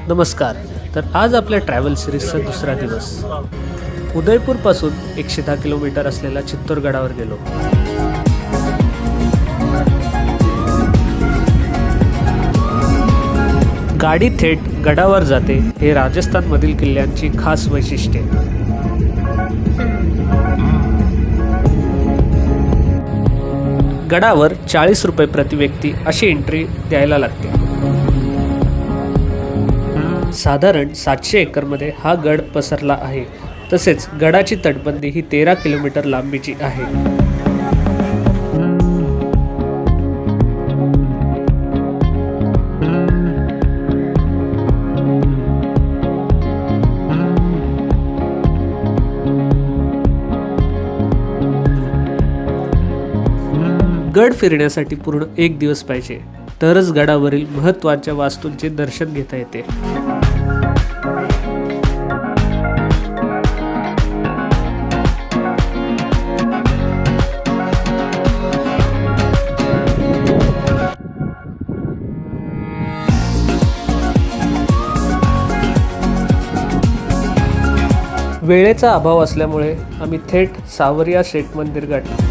नमस्कार. तर आज आपल्या ट्रॅव्हल सिरीजचा दुसरा दिवस. उदयपूरपासून 110 किलोमीटर असलेल्या चित्तोरगडावर गेलो. गाडी थेट गडावर जाते हे राजस्थानमधील किल्ल्यांची खास वैशिष्ट्ये. गडावर 40 रुपये प्रति व्यक्ती अशी एंट्री द्यायला लागते. साधारण 700 एकरमध्ये हा गड पसरला आहे. तसेच गडाची तटबंदी ही 13 किलोमीटर लांबीची आहे. गड फिरण्यासाठी पूर्ण 1 दिवस पाहिजे, तरच गडावरील महत्त्वाच्या वास्तूंचे दर्शन घेता येते. वेळेचा अभाव असल्यामुळे आम्ही थेट सावरिया शेठ मंदिर गाठले.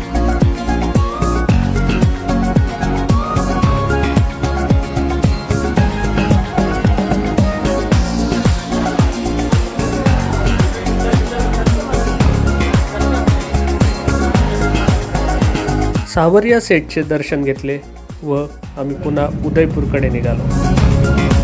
सावरिया सेठचे दर्शन घेतले व आम्ही पुन्हा उदयपूरकडे निघालो.